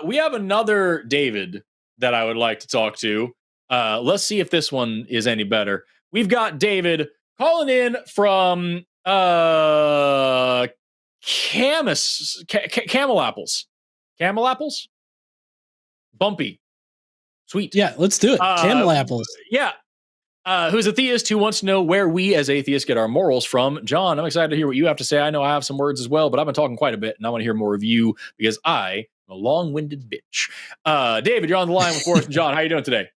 we have another David that I would like to talk to. Let's see if this one is any better. We've got David calling in from Camel Apples. Camel Apples? Bumpy. Sweet. Yeah, let's do it. Camel Apples. Yeah. Who's a theist who wants to know where we as atheists get our morals from. John, I'm excited to hear what you have to say. I know I have some words as well, but I've been talking quite a bit, and I want to hear more of you because I am a long-winded bitch. David, you're on the line with Forrest and John. How are you doing today?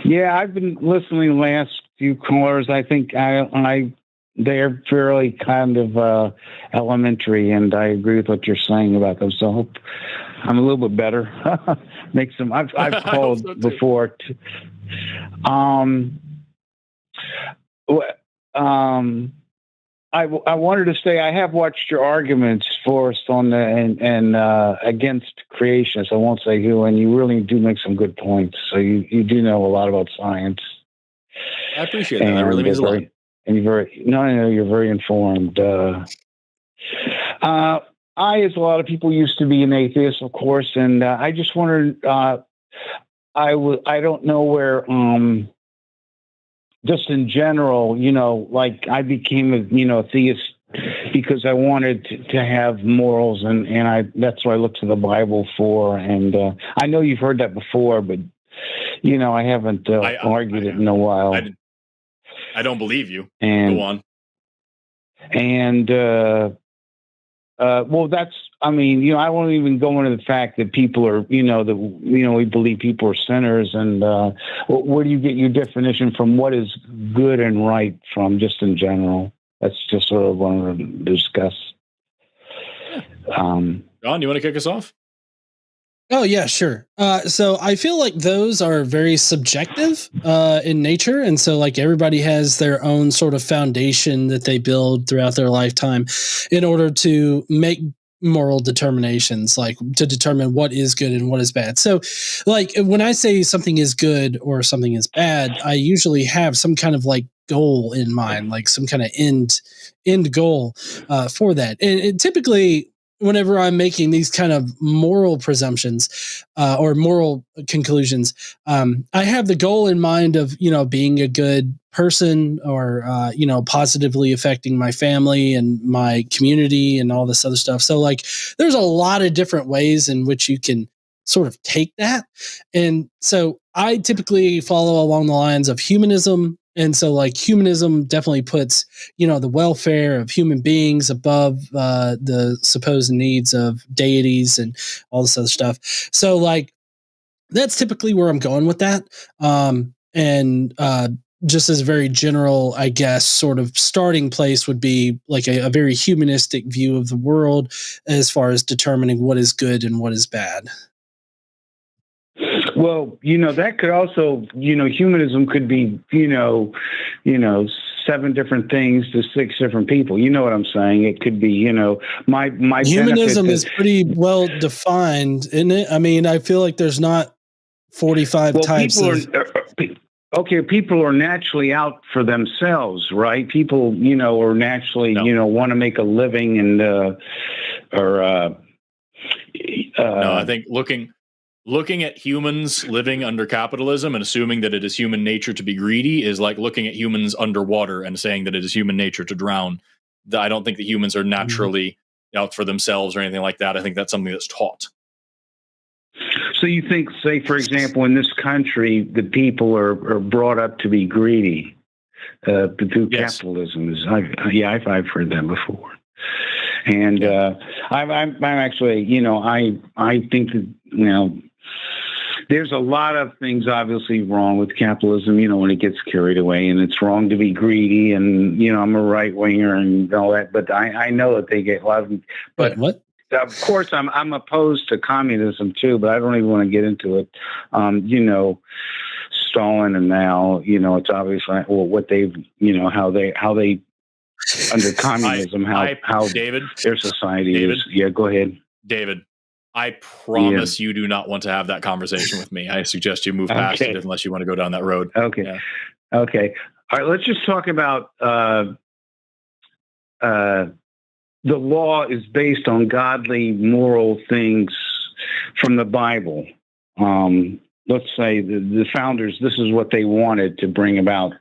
Yeah, I've been listening to the last few callers. I think they're fairly kind of elementary, and I agree with what you're saying about them. So I hope I'm a little bit better. I've called so before. I wanted to say I have watched your arguments, Forrest, on the against creationists. I won't say who, and you really do make some good points. So you do know a lot about science. I appreciate that. That really means a lot. And you're very informed. I, as a lot of people, used to be an atheist, of course, and I just wondered. I don't know where. Just in general, like I became a theist because I wanted to have morals, and that's what I look to the Bible for. And I know you've heard that before, but I haven't argued it in a while. I don't believe you. Go on. And well, I won't even go into the fact that people are, we believe people are sinners. And where do you get your definition from what is good and right from, just in general? That's just sort of what I want to discuss. John, you want to kick us off? Oh, yeah, sure. So I feel like those are very subjective in nature. And so like everybody has their own sort of foundation that they build throughout their lifetime in order to make moral determinations, like to determine what is good and what is bad. So like when I say something is good or something is bad, I usually have some kind of like goal in mind, like some kind of end goal for that. And typically, whenever I'm making these kind of moral presumptions or moral conclusions, I have the goal in mind of, being a good person or, positively affecting my family and my community and all this other stuff. So like, there's a lot of different ways in which you can sort of take that. And so I typically follow along the lines of humanism. And so like humanism definitely puts, the welfare of human beings above the supposed needs of deities and all this other stuff. So like, that's typically where I'm going with that. Just as a very general, I guess, sort of starting place would be like a very humanistic view of the world as far as determining what is good and what is bad. Well, that could also, humanism could be, 7 different things to 6 different people. You know what I'm saying? It could be, my humanism is pretty well defined, isn't it? I mean, I feel like there's not 45 types of... Okay, people are naturally out for themselves, right? People, are naturally, want to make a living and, no, I think looking at humans living under capitalism and assuming that it is human nature to be greedy is like looking at humans underwater and saying that it is human nature to drown. I don't think that humans are naturally out for themselves or anything like that. I think that's something that's taught. So you think, say, for example, in this country, the people are brought up to be greedy through capitalism. I've heard that before. And I'm actually, I think that, there's a lot of things obviously wrong with capitalism, when it gets carried away, and it's wrong to be greedy. And, I'm a right winger and all that, but I know that they get a lot of, but what? Of course, I'm opposed to communism too, but I don't even want to get into it. Stalin and Mao, it's obviously what they've, how they under communism, how David, their society is. Yeah, go ahead, David. I promise you do not want to have that conversation with me. I suggest you move past it unless you want to go down that road. Okay. Yeah. Okay. All right. Let's just talk about the law is based on godly, moral things from the Bible. Let's say the founders, this is what they wanted to bring about.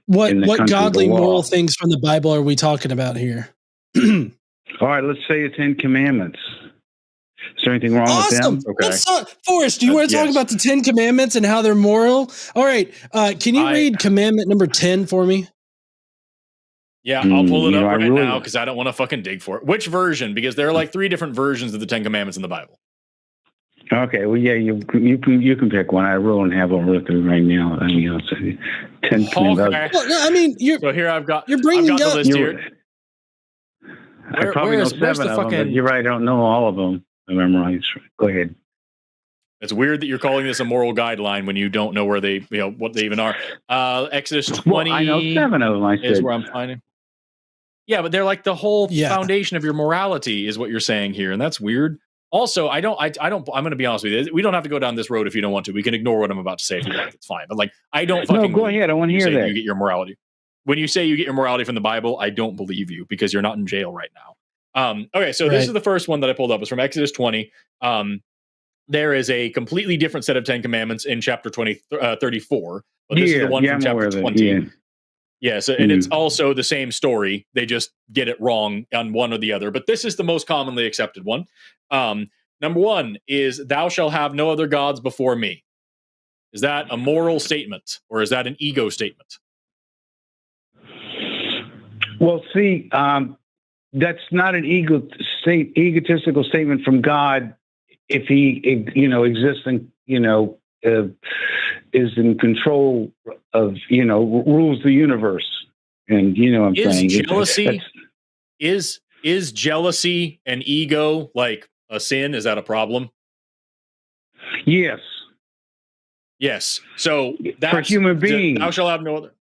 What godly moral things from the Bible are we talking about here? All right, let's say the 10 Commandments. Is there anything wrong with them? Okay. Forrest, do you want to talk about the 10 Commandments and how they're moral? All right. Can you read commandment number 10 for me? Yeah, I'll pull it up right now because I don't want to fucking dig for it. Which version? Because there are like 3 different versions of the 10 Commandments in the Bible. Okay, well, yeah, you can pick one. I really don't have one with me right now. I mean, I'll say 10 Commandments. Okay. Well, no, I mean, you're bringing I've got the list here. I probably know 7 of them, but you're right. I don't know all of them. I memorize. Go ahead. It's weird that you're calling this a moral guideline when you don't know where they, what they even are. Exodus 20. Well, I know 7 of them. Is where I'm finding. Yeah, but they're like the whole foundation of your morality is what you're saying here, and that's weird. Also, I'm going to be honest with you. We don't have to go down this road if you don't want to. We can ignore what I'm about to say if you like. It's fine. But like, I don't fucking. No, go ahead. I want to hear that. You get your morality. When you say you get your morality from the Bible, I don't believe you because you're not in jail right now. Okay, so this is the first one that I pulled up. It's from Exodus 20. There is a completely different set of 10 Commandments in chapter 34. But this is the one from chapter 20. Yes, and it's also the same story. They just get it wrong on one or the other. But this is the most commonly accepted one. Number 1 is, thou shalt have no other gods before me. Is that a moral statement or is that an ego statement? Well, see, that's not an egotistical statement from God if he, exists and, is in control of, rules the universe. And, I'm saying. Jealousy, is jealousy and ego like a sin? Is that a problem? Yes. Yes. So that's for human beings. Thou shalt have no other.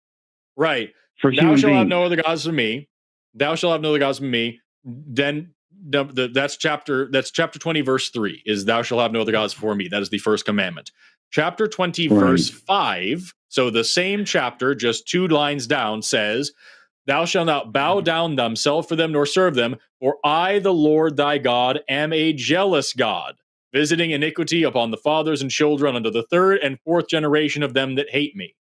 Right. For thou shalt have no other gods than me. Thou shalt have no other gods than me. Then that's chapter 20 verse 3 is thou shalt have no other gods before me. That is the first commandment. Chapter 20 verse 5. So the same chapter, just 2 lines down, says, thou shalt not bow down thyself for them nor serve them, for I, the Lord thy God, am a jealous God, visiting iniquity upon the fathers and children unto the 3rd and 4th generation of them that hate me.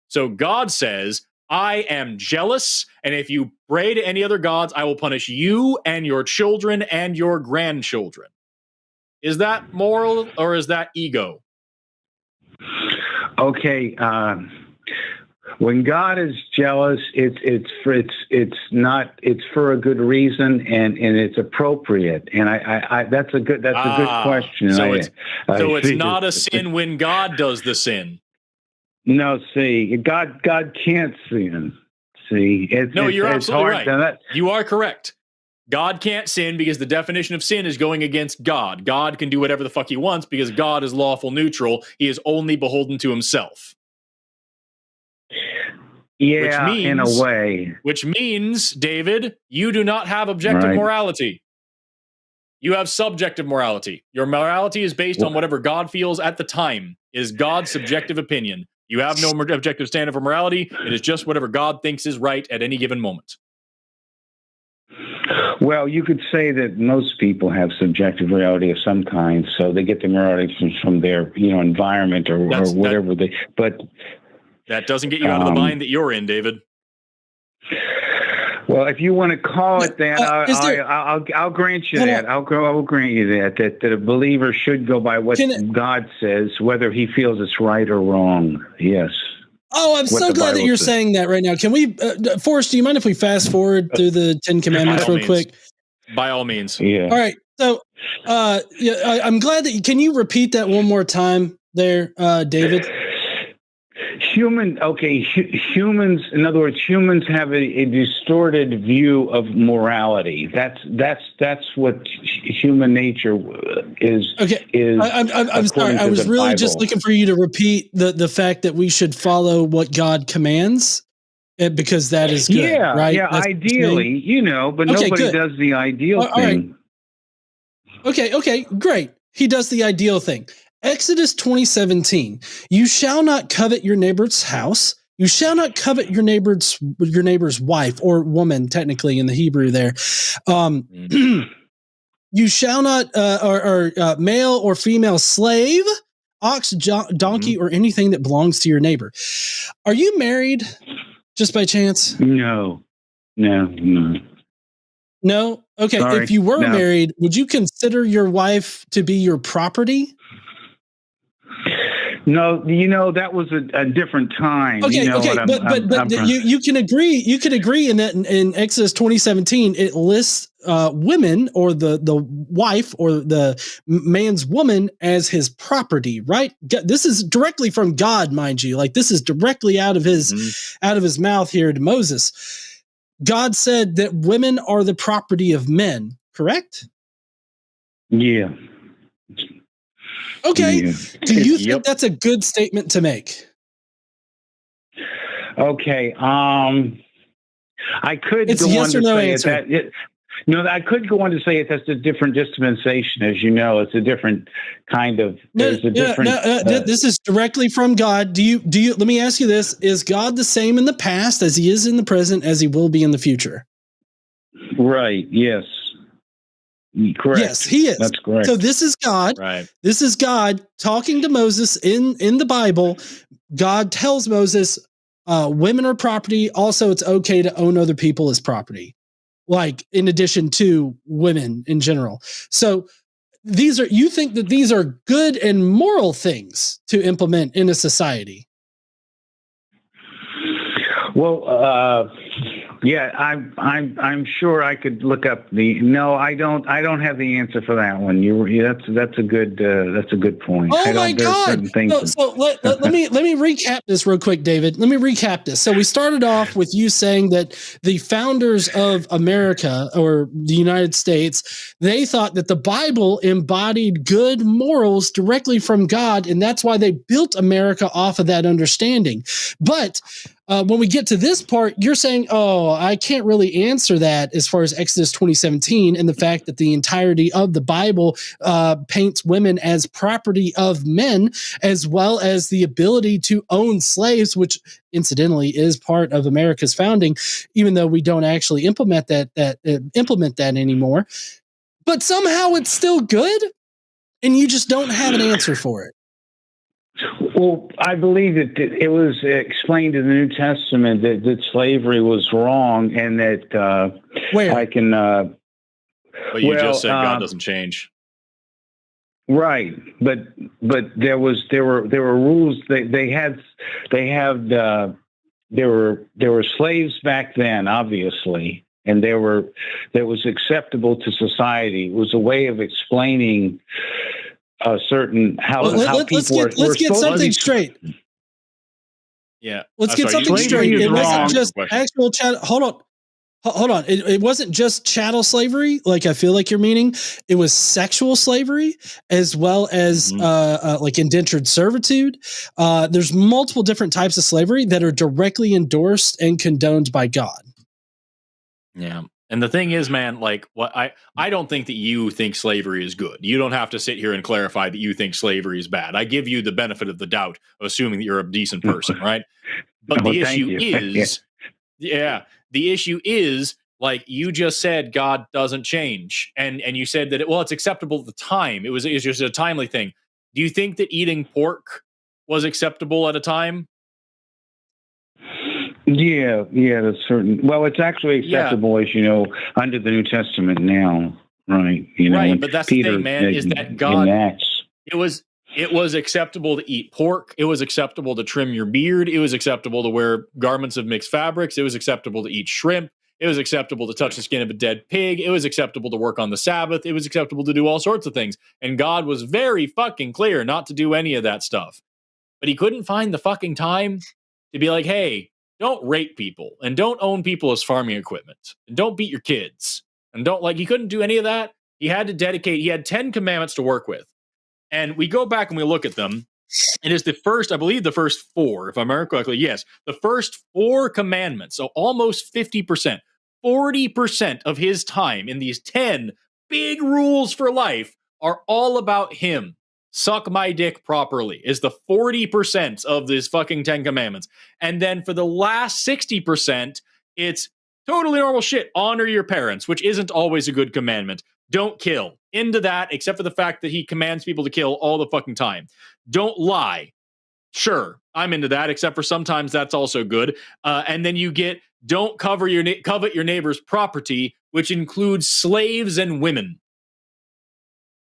So God says, I am jealous, and if you pray to any other gods, I will punish you and your children and your grandchildren. Is that moral or is that ego? Okay, when God is jealous, it's for a good reason and it's appropriate. And I that's a good question. So it's not a sin when God does the sin. No, see, God can't sin. See, you're absolutely right. You are correct. God can't sin because the definition of sin is going against God. God can do whatever the fuck he wants because God is lawful neutral. He is only beholden to himself. Yeah, in a way. Which means, David, you do not have objective morality. You have subjective morality. Your morality is based on whatever God feels at the time, is God's subjective opinion. You have no objective standard for morality. It is just whatever God thinks is right at any given moment. Well, you could say that most people have subjective morality of some kind, so they get their morality from their, environment or whatever but that doesn't get you out of the mind that you're in, David. Well, if you want to call it that, I'll grant you that. I'll grant you that a believer should go by what God says, whether he feels it's right or wrong. Yes. Oh, I'm so glad that you're saying that right now. Can we, Forrest, do you mind if we fast forward through the 10 Commandments real quick? By all means. Yeah. All right. So, I'm glad that can you repeat that one more time there, David? Humans, in other words, humans have a distorted view of morality. That's what human nature is. Okay. I'm sorry. I was really just looking for you to repeat the fact that we should follow what God commands, because that is good. Yeah, right? Yeah, that's ideally, but nobody does the ideal thing. Right. Okay, great. He does the ideal thing. Exodus 20:17. You shall not covet your neighbor's house. You shall not covet your neighbor's wife or woman, technically in the Hebrew there. You shall not, male or female slave, ox, donkey, or anything that belongs to your neighbor. Are you married, just by chance? No. No? Okay. Sorry, if you were no. married, would you consider your wife to be your property? No, that was a different time. Okay, you know okay, but you can agree. You can agree in that in Exodus 20:17, it lists women or the wife or the man's woman as his property, right? This is directly from God, mind you. Like this is directly out of his mouth here to Moses. God said that women are the property of men, correct? Yeah. Okay. Yeah. Do you think that's a good statement to make? Okay. I could It's go yes on or to no say answer. I could go on to say that's a different dispensation, as you know. It's a different kind of. This is directly from God. Do you? Let me ask you this: is God the same in the past as He is in the present, as He will be in the future? Right. Yes. Correct. Yes, He is. That's correct. So this is God. Right. This is God talking to Moses in the Bible. God tells Moses, women are property. Also, it's okay to own other people as property, like in addition to women in general. So you think that these are good and moral things to implement in a society? Well, yeah, I'm sure I could look up No, I don't have the answer for that one. That's a good point. Oh my God! So let me recap this real quick, David. Let me recap this. So we started off with you saying that the founders of America or the United States, they thought that the Bible embodied good morals directly from God, and that's why they built America off of that understanding. But when we get to this part, you're saying, oh, I can't really answer that as far as Exodus 20:17 and the fact that the entirety of the Bible paints women as property of men, as well as the ability to own slaves, which incidentally is part of America's founding, even though we don't actually implement that anymore. But somehow it's still good, and you just don't have an answer for it. Well, I believe that it was explained in the New Testament that slavery was wrong, and that Where? I can. But you just said God doesn't change. Right, but there were rules. There were slaves back then, obviously, and that was acceptable to society. It was a way of explaining certain how people let's get something straight. Yeah, let's get something straight. It wasn't just actual chattel. Hold on. It wasn't just chattel slavery, like I feel like you're meaning. It was sexual slavery as well as like indentured servitude. There's multiple different types of slavery that are directly endorsed and condoned by God. Yeah. And the thing is, man, like what I don't think that you think slavery is good. You don't have to sit here and clarify that you think slavery is bad. I give you the benefit of the doubt, assuming that you're a decent person, right? But the issue is, the issue is, like you just said, God doesn't change, and you said that it's acceptable at the time. It was just a timely thing. Do you think that eating pork was acceptable at a time? Yeah, that's certain. Well, it's actually acceptable, as you know, under the New Testament now, right? Right, but that's Peter, the thing, man, is that God, it was acceptable to eat pork. It was acceptable to trim your beard. It was acceptable to wear garments of mixed fabrics. It was acceptable to eat shrimp. It was acceptable to touch the skin of a dead pig. It was acceptable to work on the Sabbath. It was acceptable to do all sorts of things. And God was very fucking clear not to do any of that stuff. But he couldn't find the fucking time to be like, hey, don't rape people and don't own people as farming equipment and don't beat your kids and he couldn't do any of that. He had 10 commandments to work with. And we go back and we look at them. It is the first 4, if I remember correctly. Yes, the first 4 commandments. So almost 50%, 40% of his time in these 10 big rules for life are all about him. Suck my dick properly is the 40% of this fucking 10 commandments. And then for the last 60%, it's totally normal shit. Honor your parents, which isn't always a good commandment. Don't kill. Into that, except for the fact that he commands people to kill all the fucking time. Don't lie. Sure, I'm into that, except for sometimes that's also good. And then you get don't covet your neighbor's property, which includes slaves and women.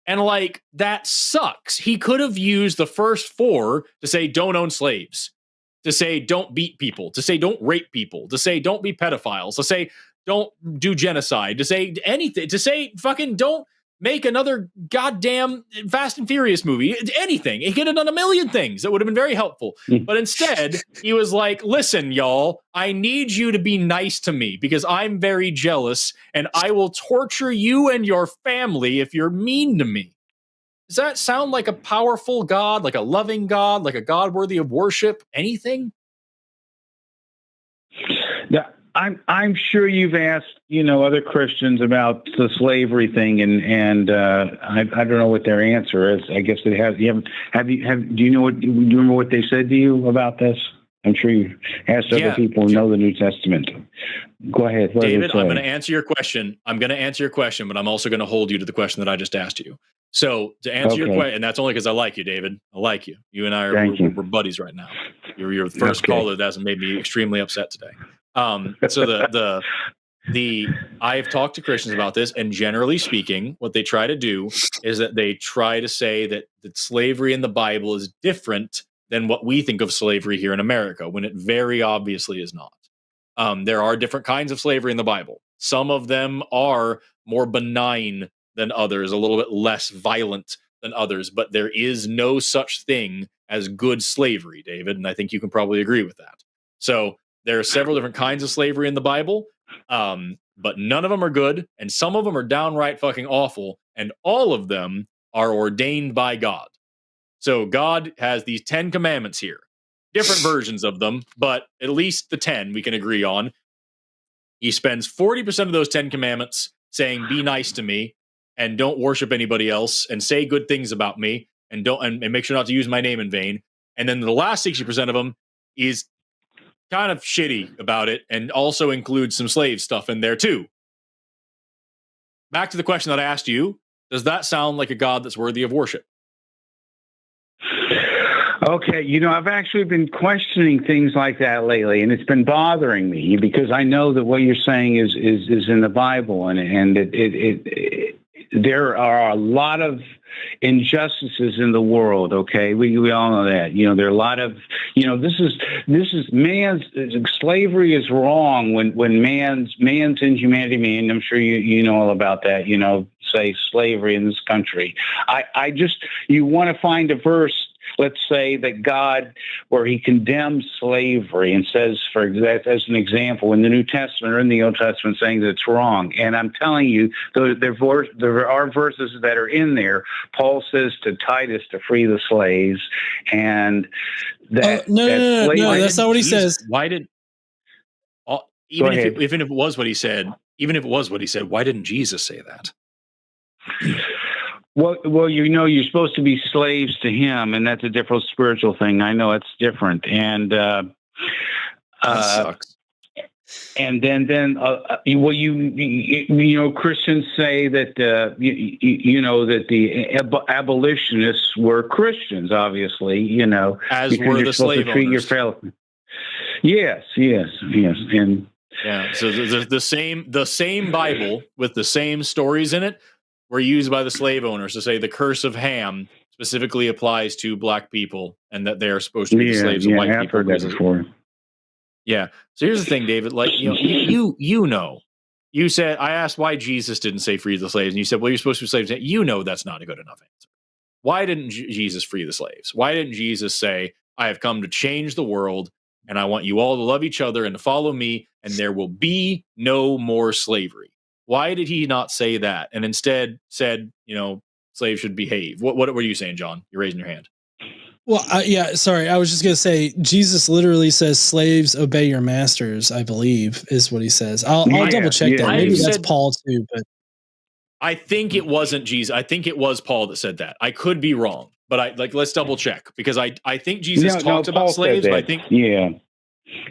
And like, that sucks. He could have used the first 4 to say don't own slaves, to say don't beat people, to say don't rape people, to say don't be pedophiles, to say don't do genocide, to say anything, to say fucking don't make another goddamn Fast and Furious movie, anything. He could have done a million things that would have been very helpful. But instead, he was like, listen, y'all, I need you to be nice to me because I'm very jealous and I will torture you and your family if you're mean to me. Does that sound like a powerful God, like a loving God, like a God worthy of worship? Anything? Yeah, I'm sure you've asked, other Christians about the slavery thing, and I don't know what their answer is. I guess it has. Do you remember what they said to you about this? I'm sure you asked other people who know the New Testament. Go ahead, David. I'm going to answer your question. But I'm also going to hold you to the question that I just asked you. So to answer your question, and that's only because I like you, David. I like you. You and I we're buddies right now. You're the first caller that hasn't made me extremely upset today. So I have talked to Christians about this, and generally speaking, what they try to do is that they try to say that slavery in the Bible is different than what we think of slavery here in America, when it very obviously is not. There are different kinds of slavery in the Bible. Some of them are more benign than others, a little bit less violent than others, but there is no such thing as good slavery, David, and I think you can probably agree with that. So there are several different kinds of slavery in the Bible, but none of them are good, and some of them are downright fucking awful, and all of them are ordained by God. So God has these 10 commandments here, different versions of them, but at least the 10 we can agree on. He spends 40% of those 10 commandments saying, be nice to me and don't worship anybody else and say good things about me and make sure not to use my name in vain. And then the last 60% of them is kind of shitty about it and also includes some slave stuff in there too. Back to the question that I asked you, does that sound like a God that's worthy of worship? Okay, I've actually been questioning things like that lately, and it's been bothering me because I know that what you're saying is in the Bible, and there are a lot of injustices in the world. Okay, we all know that. There are a lot of this is man's slavery is wrong when man's inhumanity. And I'm sure you know all about that. Say slavery in this country. I just you want to find a verse. Let's say that God, where he condemns slavery and says, as an example, in the New Testament or in the Old Testament, saying that it's wrong. And I'm telling you, there are verses that are in there. Paul says to Titus to free the slaves, and that no, that's not what he says. Why did even if it was what he said, why didn't Jesus say that? Well, you're supposed to be slaves to him, and that's a different spiritual thing. I know it's different, and that sucks. And then, Christians say that that the abolitionists were Christians, obviously, as were the slave owners. Yes, and yeah. So the same Bible with the same stories in it were used by the slave owners to say the curse of Ham specifically applies to black people and that they are supposed to be the slaves of white people. I've heard that before. Yeah. So here's the thing, David. Like, you said, I asked why Jesus didn't say free the slaves, and you said, well, you're supposed to be slaves. That's not a good enough answer. Why didn't Jesus free the slaves? Why didn't Jesus say, I have come to change the world, and I want you all to love each other and to follow me, and there will be no more slavery? Why did he not say that and instead said, slaves should behave? What were you saying, John? You're raising your hand. Well, sorry. I was just going to say, Jesus literally says, slaves, obey your masters, I believe, is what he says. I'll double check that. Maybe that's Paul too, but I think it wasn't Jesus. I think it was Paul that said that. I could be wrong, but let's double check, because I think Jesus talked about slaves, but I think in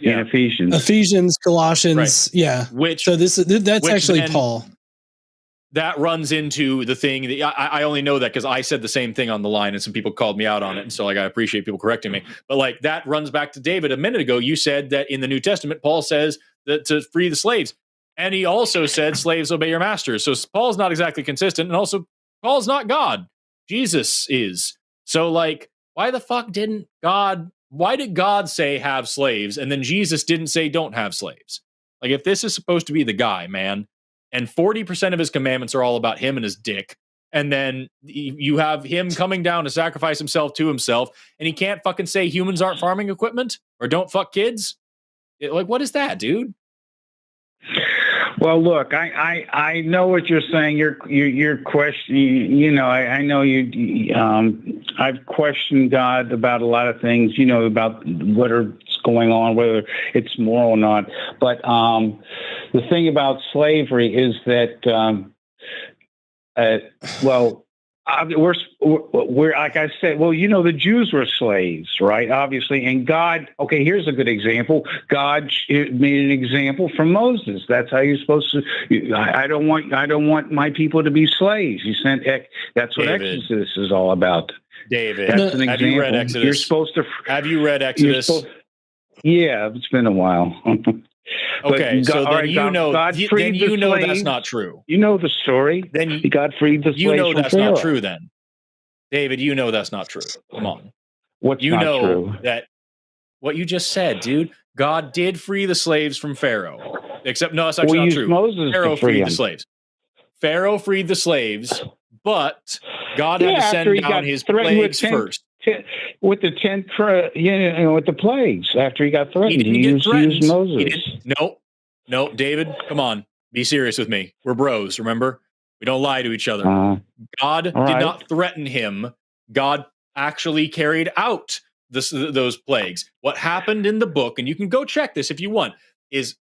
Ephesians, Colossians, right. Yeah. Which that's actually Paul. that runs into the thing that I only know that because I said the same thing on the line and some people called me out on it. And so like, I appreciate people correcting me, but like that runs back to David a minute ago. You said that in the New Testament, Paul says that to free the slaves. And he also said, slaves, obey your masters. So Paul's not exactly consistent. And also Paul's not God. Jesus is. So like, why the fuck why did God say have slaves? And then Jesus didn't say don't have slaves. Like if this is supposed to be the guy, man, and 40% of his commandments are all about him and his dick. And then you have him coming down to sacrifice himself to himself, and he can't fucking say humans aren't farming equipment or don't fuck kids. Like, what is that, dude? Well, look, I know what you're saying. You're questioning. You know, I know you. I've questioned God about a lot of things. You know, about what's going on, whether it's moral or not. But the thing about slavery is that, we're like I said, well, you know, the Jews were slaves, right? Obviously, and God. Okay, here's a good example. God made an example from Moses. That's how you're supposed to. I don't want my people to be slaves. He sent. That's what David. Exodus is all about. David, that's an example. Have you read Exodus? You're supposed to. Have you read Exodus? Yeah, it's been a while. Okay, so then you know slaves. That's not true. You know the story. Then God freed the slaves. You know that's Pharaoh. not true. Then, David, you know that's not true. Come on, what's you not know true? That what you just said, dude. God did free the slaves from Pharaoh. Except no, that's actually not true. Moses Pharaoh freed him. the slaves. Pharaoh freed the slaves, but God had to send down his plagues first. With the 10, with the plagues, after he got threatened, he used Moses. No, David, come on, be serious with me. We're bros, remember? We don't lie to each other. God did not threaten him. God actually carried out those plagues. What happened in the book, and you can go check this if you want, is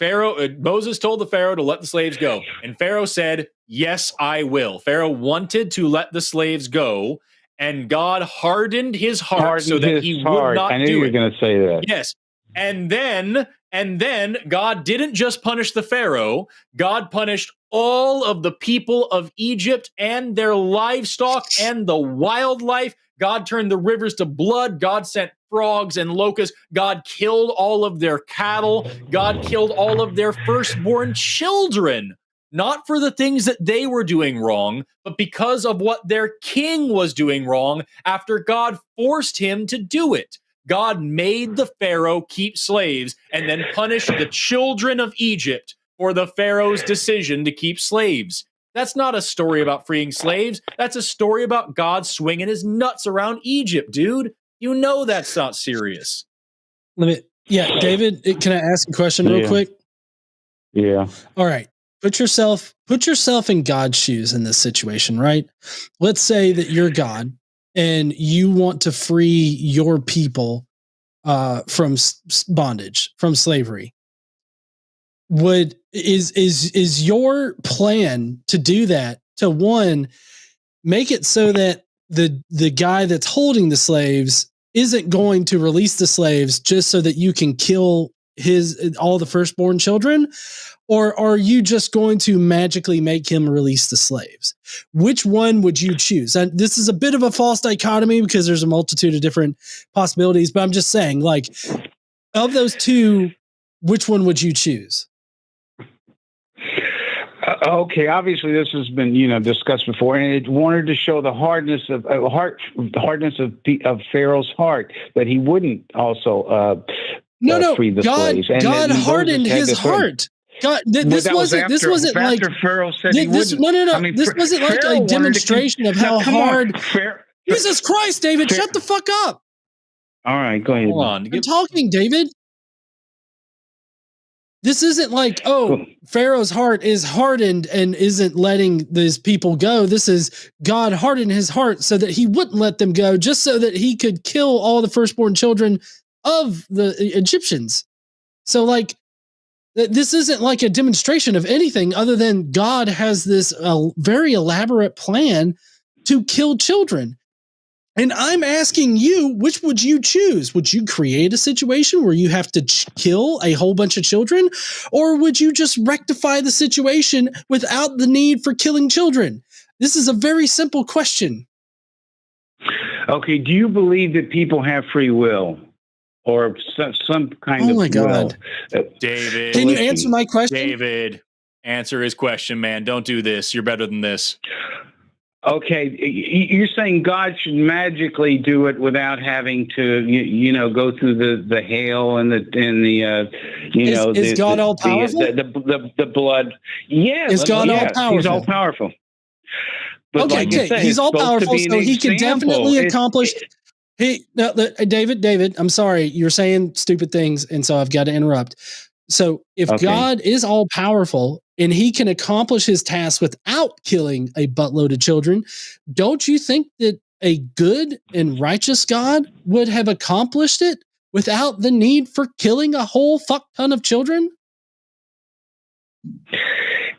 Moses told the Pharaoh to let the slaves go, and Pharaoh said, "Yes, I will." Pharaoh wanted to let the slaves go. And God hardened his heart so that he would not do it. I knew you were going to say that. Yes. And then God didn't just punish the Pharaoh. God punished all of the people of Egypt and their livestock and the wildlife. God turned the rivers to blood. God sent frogs and locusts. God killed all of their cattle. God killed all of their firstborn children. Not for the things that they were doing wrong, but because of what their king was doing wrong after God forced him to do it. God made the Pharaoh keep slaves and then punished the children of Egypt for the Pharaoh's decision to keep slaves. That's not a story about freeing slaves. That's a story about God swinging his nuts around Egypt, dude. You know that's not serious. David, can I ask a question real quick? Yeah. All right. Put yourself in God's shoes in this situation, right? Let's say that you're God and you want to free your people from bondage, from slavery. Is your plan to do that, to one, make it so that the guy that's holding the slaves isn't going to release the slaves just so that you can kill all the firstborn children? Or are you just going to magically make him release the slaves? Which one would you choose? And this is a bit of a false dichotomy because there's a multitude of different possibilities, but I'm just saying, like, of those two, which one would you choose? Okay, obviously this has been discussed before, and it wanted to show the hardness of Pharaoh's heart, that he wouldn't also free the slaves. And God hardened his heart. God, this wasn't like Pharaoh said he wouldn't. This wasn't like a demonstration of how hard. Jesus Christ, David, shut the fuck up. All right, go ahead. Hold on. I'm talking, David. This isn't like, Pharaoh's heart is hardened and isn't letting these people go. This is God hardened his heart so that he wouldn't let them go, just so that he could kill all the firstborn children of the Egyptians. So, like, this isn't like a demonstration of anything other than God has this very elaborate plan to kill children. And I'm asking you, which would you choose? Would you create a situation where you have to kill a whole bunch of children? Or would you just rectify the situation without the need for killing children? This is a very simple question. Okay, do you believe that people have free will? Or some kind of my God. will? David. Can you answer my question? David, answer his question, man. Don't do this. You're better than this. Okay, you're saying God should magically do it without having to, go through the hail and the is God all powerful? The blood. Yeah, is God all powerful? He's all powerful. But okay, like you said, he's all powerful, so he can definitely accomplish. Hey, no, David, I'm sorry, you're saying stupid things, and so I've got to interrupt. So if God is all powerful and he can accomplish his task without killing a buttload of children, don't you think that a good and righteous God would have accomplished it without the need for killing a whole fuck ton of children?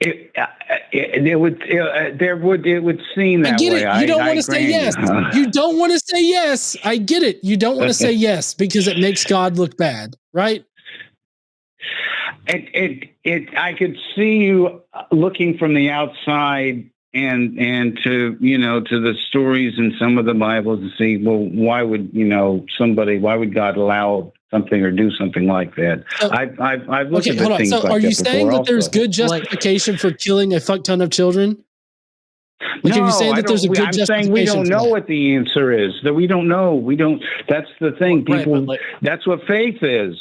It would seem that way. I get it. You don't want to say yes. You don't want to say yes. I get it. You don't want to say yes because it makes God look bad, right? I could see you looking from the outside and to to the stories in some of the Bibles to see, well, why would God allow something or do something like that? I've looked at things like that. So are you saying that there's good justification for killing a fuck ton of children? No, are you saying that there's a good justification? I'm saying we don't know what the answer is. That we don't know. We don't. That's the thing. People. That's what faith is.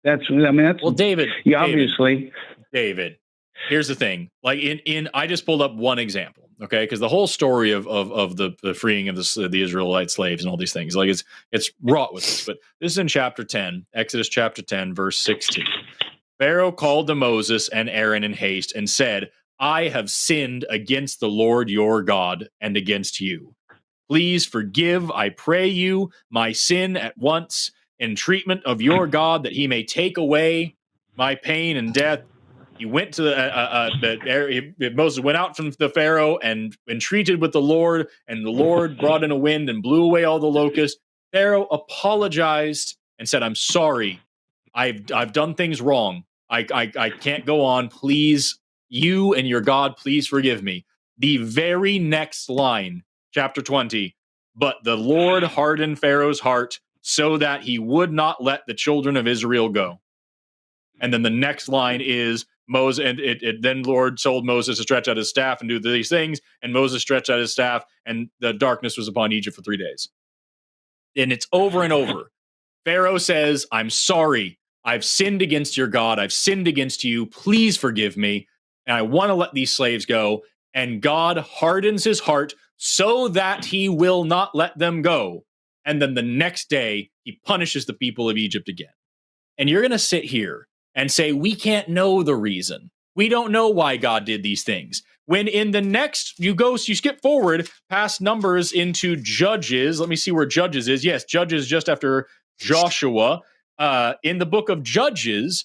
That's David. Yeah, obviously, David. Here's the thing. Like I just pulled up one example, okay? Because the whole story of the freeing of the Israelite slaves and all these things, like it's wrought with this. But this is in chapter 10, Exodus chapter 10, verse 16. Pharaoh called to Moses and Aaron in haste and said, "I have sinned against the Lord your God and against you. Please forgive, I pray you, my sin at once, in treatment of your God, that he may take away my pain and death." He went to Moses went out from the Pharaoh and entreated with the Lord, and the Lord brought in a wind and blew away all the locusts. Pharaoh apologized and said, "I'm sorry. I've done things wrong. I can't go on. Please, you and your God, please forgive me." The very next line, chapter 20, but the Lord hardened Pharaoh's heart so that he would not let the children of Israel go. And then the next line is Moses, and then Lord told Moses to stretch out his staff and do these things, and Moses stretched out his staff, and the darkness was upon Egypt for 3 days. And it's over and over. Pharaoh says, "I'm sorry. I've sinned against your God. I've sinned against you. Please forgive me. And I want to let these slaves go." And God hardens his heart so that he will not let them go. And then the next day, he punishes the people of Egypt again. And you're going to sit here and say, we can't know the reason. We don't know why God did these things. When in the next, you skip forward past Numbers into Judges. Let me see where Judges is. Yes, Judges just after Joshua. In the book of Judges,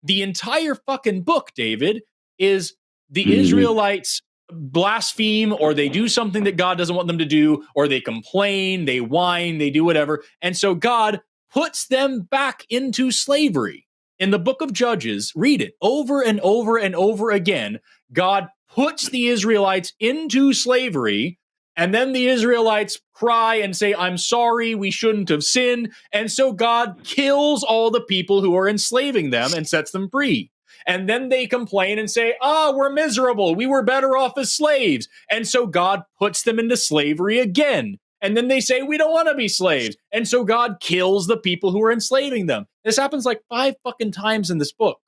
the entire fucking book, David, is the Israelites blaspheme, or they do something that God doesn't want them to do, or they complain, they whine, they do whatever. And so God puts them back into slavery. In the book of Judges, read it over and over and over again. God puts the Israelites into slavery, and then the Israelites cry and say, "I'm sorry, we shouldn't have sinned." And so God kills all the people who are enslaving them and sets them free. And then they complain and say, we're miserable. We were better off as slaves. And so God puts them into slavery again. And then they say, we don't want to be slaves. And so God kills the people who are enslaving them. This happens like 5 fucking times in this book.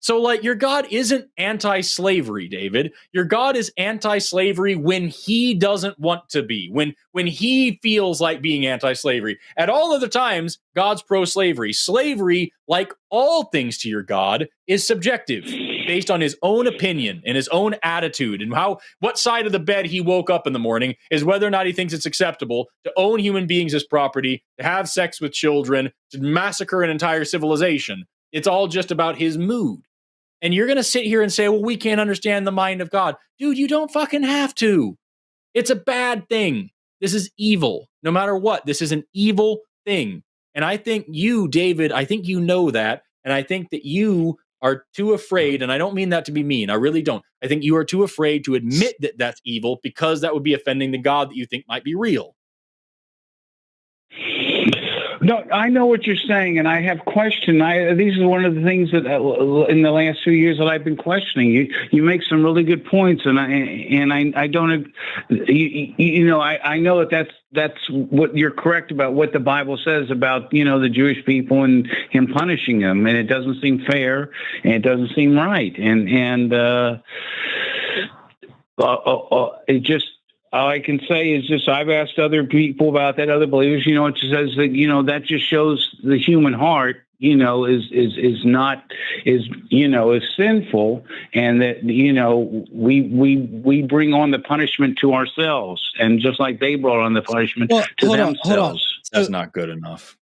So, like, your God isn't anti-slavery, David. Your God is anti-slavery when he doesn't want to be, when he feels like being anti-slavery. At all other times, God's pro-slavery. Slavery, like all things to your God, is subjective, based on his own opinion and his own attitude, and what side of the bed he woke up in the morning is whether or not he thinks it's acceptable to own human beings as property, to have sex with children, to massacre an entire civilization. It's all just about his mood. And you're going to sit here and say, well, we can't understand the mind of God. Dude, you don't fucking have to. It's a bad thing. This is evil. No matter what, this is an evil thing. And I think you, David, I think you know that. And I think that you are too afraid, and I don't mean that to be mean. I really don't. I think you are too afraid to admit that that's evil because that would be offending the God that you think might be real. No, I know what you're saying, and I have questioned. These are one of the things that in the last few years that I've been questioning. You make some really good points, and I don't. I know that's what you're correct about what the Bible says about the Jewish people and him punishing them, and it doesn't seem fair and it doesn't seem right, and it just. All I can say is just I've asked other people about that, other believers. It says that that just shows the human heart. Is sinful, and that we bring on the punishment to ourselves, and just like they brought on the punishment to themselves. Hold on. That's not good enough.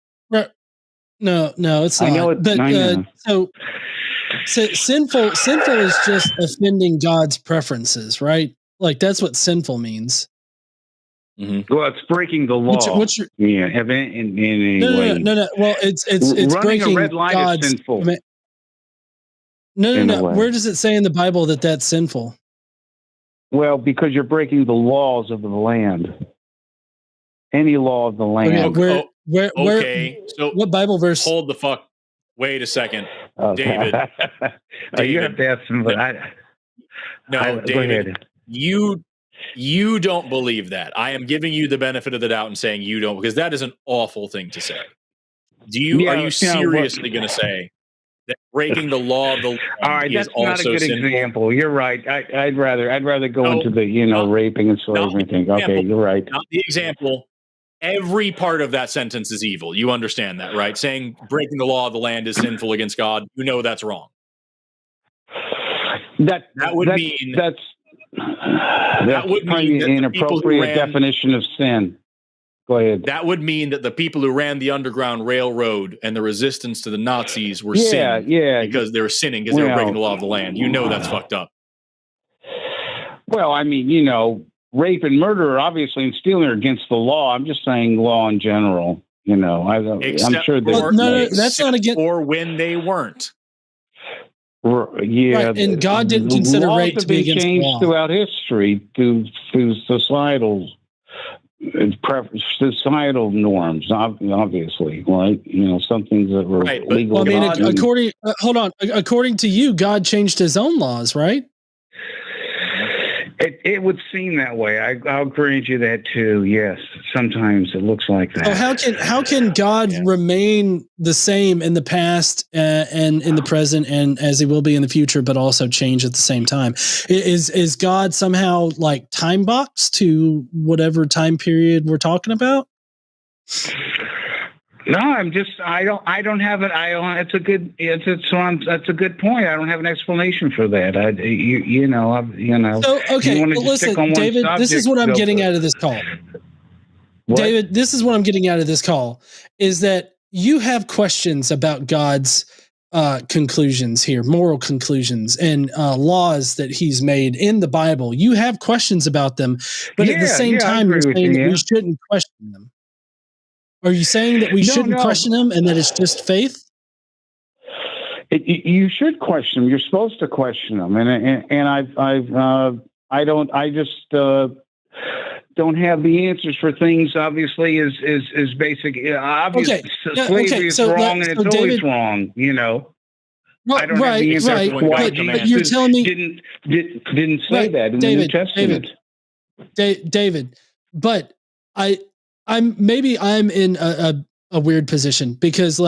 No, it's not. I know it, but I know. So sinful is just offending God's preferences, right? Like that's what sinful means. Mm-hmm. Well, it's breaking the law. In any way. No. Well, it's running breaking a red light God's is sinful. No. Where does it say in the Bible that that's sinful? Well, because you're breaking the laws of the land. Any law of the land. Okay. So what Bible verse? Hold the fuck. Wait a second, okay. David. You have to ask him, but David. You don't believe that. I am giving you the benefit of the doubt and saying you don't, because that is an awful thing to say. Are you seriously going to say that breaking the law of the land all right, is that's not a good sinful? example. You're right. I'd rather go into the raping and slavery thing. Okay, you're right. Not the example. Every part of that sentence is evil. You understand that, right? Saying breaking the law of the land is sinful against God, that's wrong. That would mean an inappropriate definition of sin. Go ahead. That would mean that the people who ran the Underground Railroad and the resistance to the Nazis were sinning. Because they were sinning because they were breaking the law of the land. That's fucked up. Well, rape and murder, obviously, and stealing are against the law. I'm just saying law in general. I'm sure that's not against. Or when they weren't. Yeah, right. And God didn't consider rape to be against the law. Throughout history through societal norms, obviously, right? Some things that were legal. Well, according to you, God changed His own laws, right? It would seem that way. I'll grant you that too. Yes, sometimes it looks like that. So how can God remain the same in the past and in the present and as He will be in the future, but also change at the same time? Is God somehow like time boxed to whatever time period we're talking about? No, I don't have it. That's a good point. I don't have an explanation for that. So, okay, listen, David, this is what I'm getting out of this call. What? David, this is what I'm getting out of this call is that you have questions about God's conclusions here, moral conclusions and laws that He's made in the Bible. You have questions about them, but at the same time, you're saying that we shouldn't question them. Are you saying that we shouldn't question them and that it's just faith? You should question them. You're supposed to question them, and I just don't have the answers for things. Obviously, is basic. Obviously, slavery is wrong, and it's always wrong. Well, I don't have the answer. But you're telling me didn't say that in the New Testament. David, but I'm in a weird position because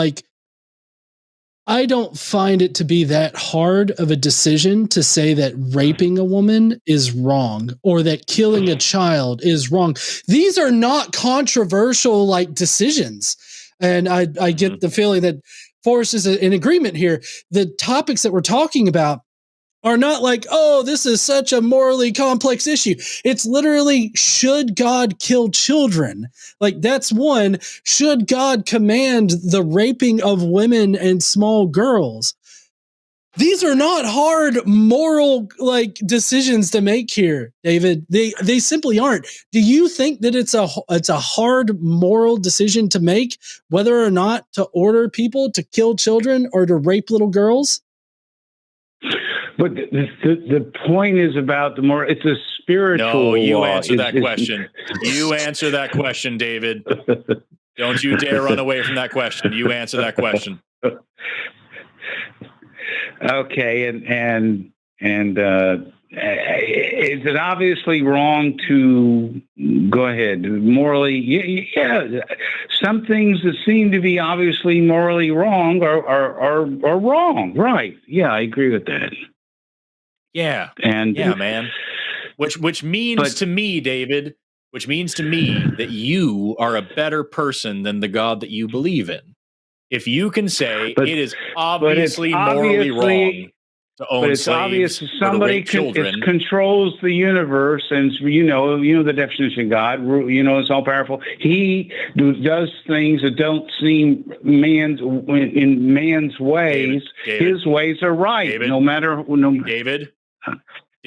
I don't find it to be that hard of a decision to say that raping a woman is wrong or that killing a child is wrong. These are not controversial decisions. And I get the feeling that Forrest is in agreement here. The topics that we're talking about are not this is such a morally complex issue. It's literally, should God kill children? That's one. Should God command the raping of women and small girls? these are not hard moral like decisions to make here, David. They simply aren't. Do you think that it's a hard moral decision to make whether or not to order people to kill children or to rape little girls? But the point is about the more. It's a spiritual. No, you law. answer that question. You answer that question, David. Don't you dare run away from that question. You answer that question. Okay, and is it obviously wrong to go ahead morally? Yeah, some things that seem to be obviously morally wrong are wrong. Right? Yeah, I agree with that. Yeah, and yeah, man. Which means to me, David, which means to me that you are a better person than the God that you believe in. If you can say it is obviously morally wrong to own it's slaves obvious or to somebody rape children, controls the universe, and you know the definition of God. You know, it's all powerful. He does things that don't seem in man's ways. David, his ways are right, David, no matter. David,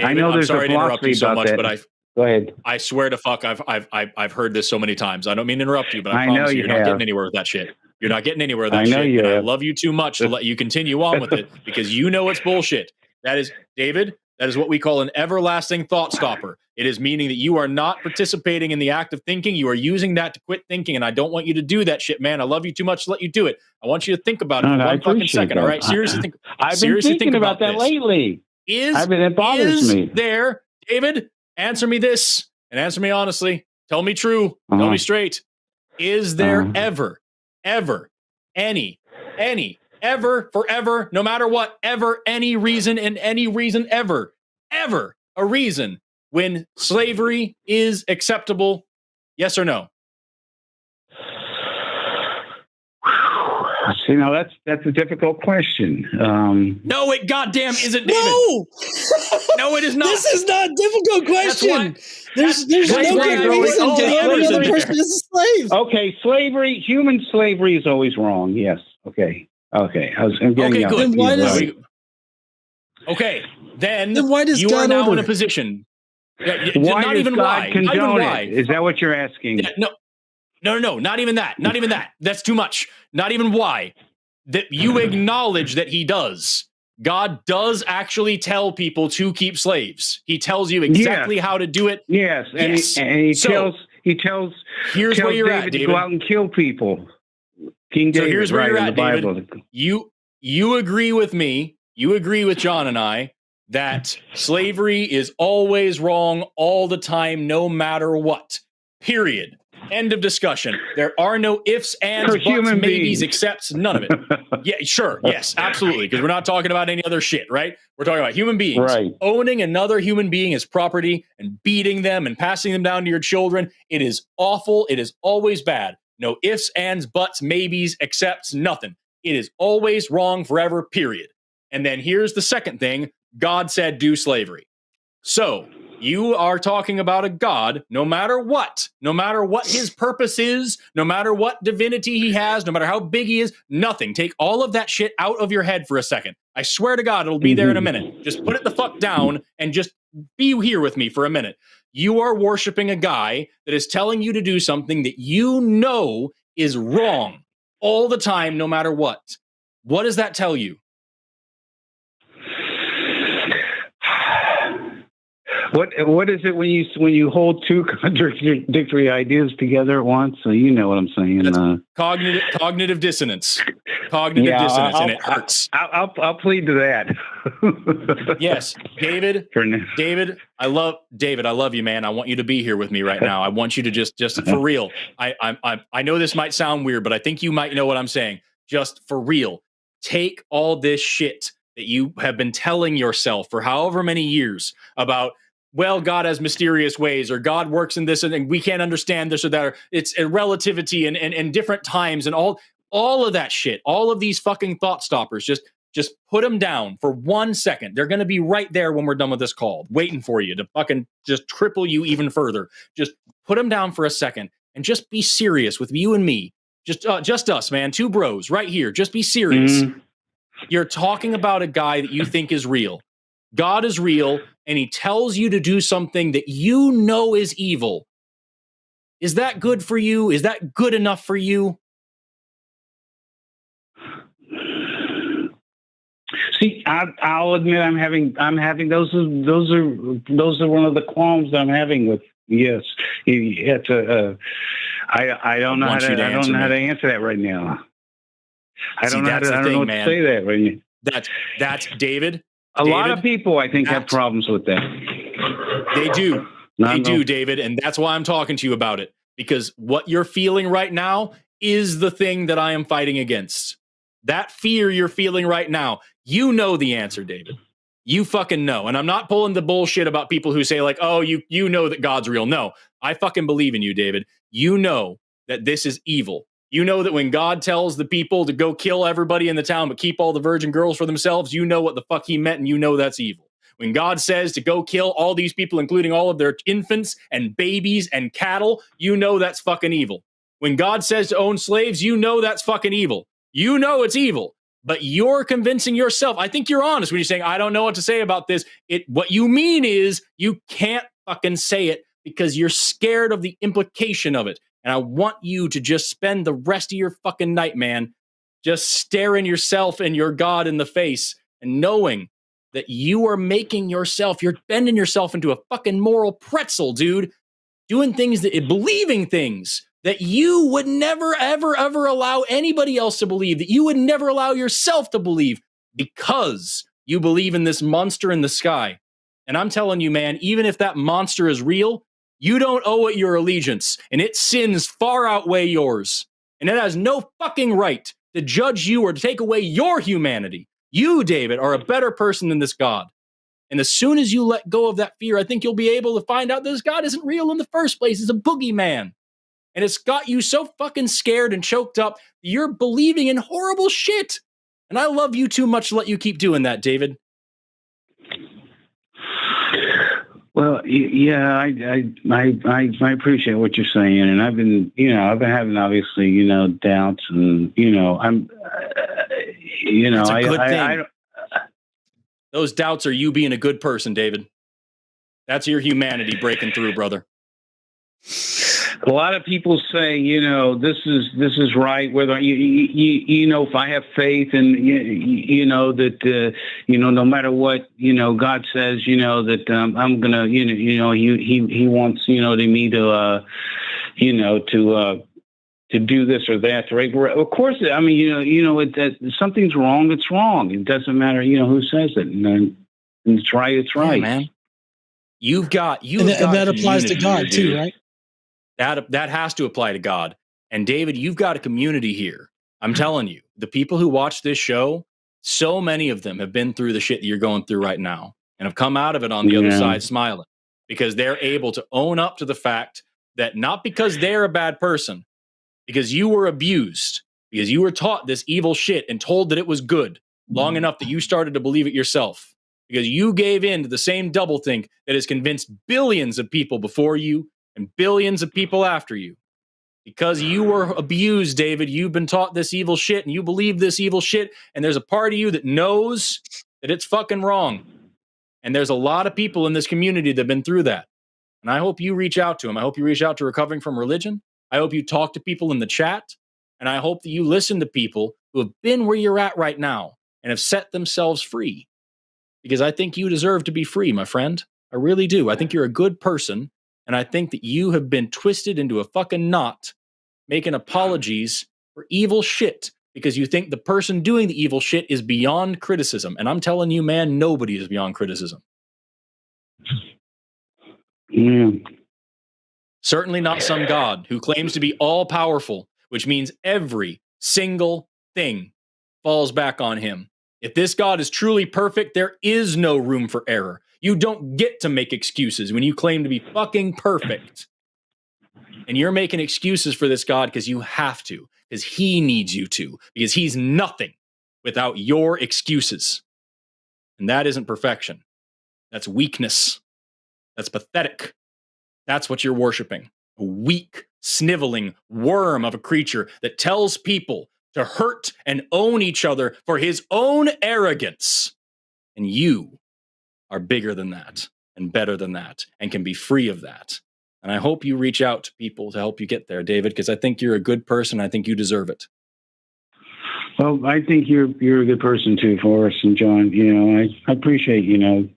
I know there's I'm sorry a to interrupt you so much, that. but Go ahead. I swear to fuck, I've heard this so many times. I don't mean to interrupt you, but I promise you're not getting anywhere with that shit. You're not getting anywhere with that shit. I love you too much to let you continue on with it because you know it's bullshit. That is, David, that is what we call an everlasting thought stopper. It is meaning that you are not participating in the act of thinking. You are using that to quit thinking, and I don't want you to do that shit, man. I love you too much to let you do it. I want you to think about it for one fucking second, all right? Seriously think. I've been thinking about that lately. It bothers me. There, David, answer me this, and answer me honestly. Tell me true. Tell me straight. Is there ever, any, ever, forever, no matter what, ever, any reason and any reason ever a reason when slavery is acceptable? Yes or no? See, now that's a difficult question. No, it goddamn isn't, David. No, no, it is not. This is not a difficult question. There's no good reason to have another person as a slave. Okay, human slavery is always wrong. Yes. Okay. I'm getting good. Then why does then why does you God are now order in a it? position? Why not does even God why? condone Not even why? it? Is that what you're asking? Yeah, no, not even that. Not even that. That's too much. Not even why. That you acknowledge that he does. God does actually tell people to keep slaves. He tells you exactly how to do it. Yes, and he tells here's where you're David at, David. to go out and kill people. King David, here's where you're in at, the Bible. David. You agree with me. You agree with John and I that slavery is always wrong all the time, no matter what. Period. End of discussion. There are no ifs, ands, buts, maybes, excepts, none of it. Yeah, sure. Yes, absolutely. Because we're not talking about any other shit, right? We're talking about human beings. Right. Owning another human being as property and beating them and passing them down to your children. It is awful. It is always bad. No ifs, ands, buts, maybes, excepts, nothing. It is always wrong forever, period. And then here's the second thing. God said do slavery. So you are talking about a God, no matter what his purpose is, no matter what divinity he has, no matter how big he is, nothing. Take all of that shit out of your head for a second. I swear to God, it'll be there in a minute. Just put it the fuck down and just be here with me for a minute. You are worshiping a guy that is telling you to do something that you know is wrong all the time, no matter what. What does that tell you? What is it when you hold two contradictory ideas together at once? So you know what I'm saying. Cognitive dissonance. Cognitive dissonance, and it hurts. I'll plead to that. Yes, David. I love you, man. I want you to be here with me right now. I want you to just for real. I know this might sound weird, but I think you might know what I'm saying. Just for real, take all this shit that you have been telling yourself for however many years about. Well, God has mysterious ways, or God works in this, and we can't understand this or that, or it's a relativity and different times, and all of that shit, all of these fucking thought stoppers, just put them down for 1 second. They're going to be right there when we're done with this call, waiting for you to fucking just triple you even further. Just put them down for a second and just be serious with you and me. Just us, man. Two bros right here. Just be serious. You're talking about a guy that you think is real. God is real, and he tells you to do something that you know is evil. Is that good for you? Is that good enough for you? See, I'll admit I'm having those are one of the qualms that I'm having with. Yes, it's I don't know how to answer that right now. I don't know what to say that right now. That's David. A lot of people, I think, have problems with that. They do. They do, David, and that's why I'm talking to you about it, because what you're feeling right now is the thing that I am fighting against. That fear you're feeling right now, you know the answer, David. You fucking know. And I'm not pulling the bullshit about people who say like, oh, you know that God's real. No, I fucking believe in you, David. You know that this is evil. You know that when God tells the people to go kill everybody in the town but keep all the virgin girls for themselves, you know what the fuck he meant, and you know that's evil. When God says to go kill all these people, including all of their infants and babies and cattle, you know that's fucking evil. When God says to own slaves, you know that's fucking evil. You know it's evil, but you're convincing yourself. I think you're honest when you're saying, I don't know what to say about this. What you mean is you can't fucking say it because you're scared of the implication of it. And I want you to just spend the rest of your fucking night, man, just staring yourself and your God in the face and knowing that you are making yourself, you're bending yourself into a fucking moral pretzel, dude, doing things believing things that you would never, ever, ever allow anybody else to believe, that you would never allow yourself to believe because you believe in this monster in the sky. And I'm telling you, man, even if that monster is real, you don't owe it your allegiance, and its sins far outweigh yours. And it has no fucking right to judge you or to take away your humanity. You, David, are a better person than this God. And as soon as you let go of that fear, I think you'll be able to find out that this God isn't real in the first place. It's a boogeyman. And it's got you so fucking scared and choked up, you're believing in horrible shit. And I love you too much to let you keep doing that, David. Well, yeah, I appreciate what you're saying, and I've been having obviously, doubts, and That's a good thing. Those doubts are you being a good person, David. That's your humanity breaking through, brother. A lot of people say, this is right. Whether if I have faith and that no matter what God says, that I'm gonna he wants me to do this or that. Right? Of course, I mean something's wrong. It's wrong. It doesn't matter who says it. And it's right. It's right, yeah, man. You've got and that applies to God here, too, right? That has to apply to God. And David, you've got a community here. I'm telling you, the people who watch this show, so many of them have been through the shit that you're going through right now and have come out of it on the other side smiling because they're able to own up to the fact that not because they're a bad person, because you were abused, because you were taught this evil shit and told that it was good long enough that you started to believe it yourself, because you gave in to the same doublethink that has convinced billions of people before you and billions of people after you. Because you were abused, David, you've been taught this evil shit and you believe this evil shit, and there's a part of you that knows that it's fucking wrong. And there's a lot of people in this community that have been through that. And I hope you reach out to them. I hope you reach out to Recovering from Religion. I hope you talk to people in the chat. And I hope that you listen to people who have been where you're at right now and have set themselves free. Because I think you deserve to be free, my friend. I really do. I think you're a good person. And I think that you have been twisted into a fucking knot, making apologies for evil shit because you think the person doing the evil shit is beyond criticism. And I'm telling you, man, nobody is beyond criticism. Yeah. Certainly not some God who claims to be all powerful, which means every single thing falls back on him. If this God is truly perfect, there is no room for error. You don't get to make excuses when you claim to be fucking perfect. And you're making excuses for this God because you have to, because he needs you to, because he's nothing without your excuses. And that isn't perfection. That's weakness. That's pathetic. That's what you're worshiping. A weak, sniveling worm of a creature that tells people to hurt and own each other for his own arrogance. And you are bigger than that and better than that and can be free of that. And I hope you reach out to people to help you get there, David, because I think you're a good person. I think you deserve it. Well, I think you're a good person too, Forrest and John. I appreciate,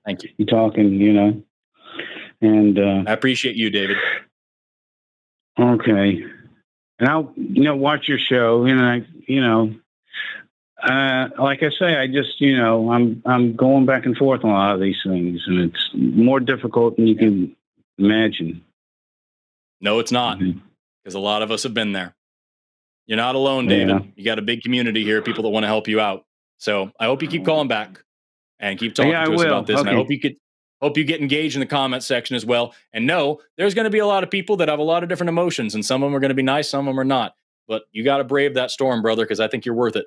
thank you. You talking, and I appreciate you, David. Okay. And I'll, watch your show, like I say, I just, I'm going back and forth on a lot of these things, and it's more difficult than you can imagine. No, it's not, because a lot of us have been there. You're not alone, David. Yeah. You got a big community here, people that want to help you out. So I hope you keep calling back and keep talking to us about this. Okay. And I hope you get engaged in the comment section as well. And no, there's going to be a lot of people that have a lot of different emotions, and some of them are going to be nice, some of them are not. But you got to brave that storm, brother, because I think you're worth it.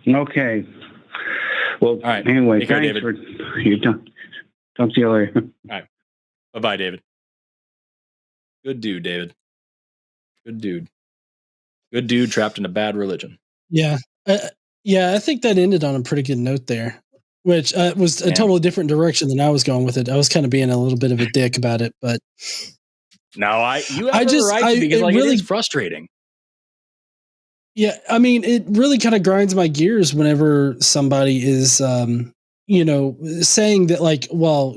Okay. Well, all right. Anyway, thanks for your time. Talk to you later. All right. Bye-bye, David. Good dude, David. Good dude. Good dude trapped in a bad religion. Yeah. I think that ended on a pretty good note there, which was a totally different direction than I was going with it. I was kind of being a little bit of a dick about it, but no, you have a right to, because it is frustrating. Yeah, I mean, it really kind of grinds my gears whenever somebody is, saying that, like, well,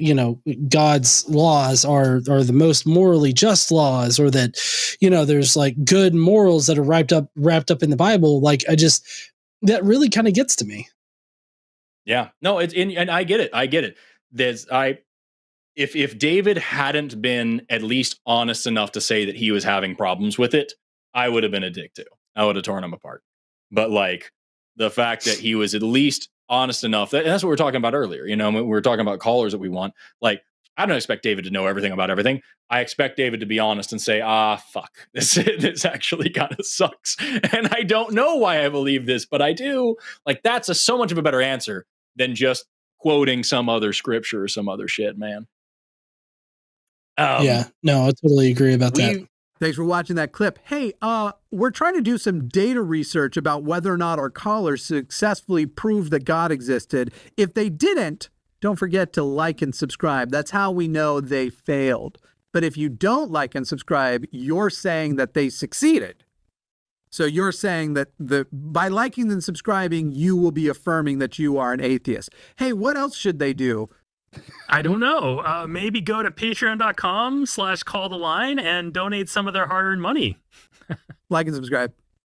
God's laws are the most morally just laws, or that, there's like good morals that are wrapped up in the Bible. Like, that really kind of gets to me. Yeah, no, and I get it. If David hadn't been at least honest enough to say that he was having problems with it, I would have been a dick too. I would have torn him apart. But like the fact that he was at least honest enough, and that's what we were talking about earlier. We were talking about callers that we want. Like, I don't expect David to know everything about everything. I expect David to be honest and say, fuck, this actually kind of sucks. And I don't know why I believe this, but I do. Like, that's so much of a better answer than just quoting some other scripture or some other shit, man. Yeah, no, I totally agree about that. Thanks for watching that clip. Hey, we're trying to do some data research about whether or not our callers successfully proved that God existed. If they didn't, don't forget to like and subscribe. That's how we know they failed. But if you don't like and subscribe, you're saying that they succeeded. So you're saying that by liking and subscribing, you will be affirming that you are an atheist. Hey, what else should they do? I don't know. Maybe go to patreon.com/calltheline and donate some of their hard-earned money. Like and subscribe.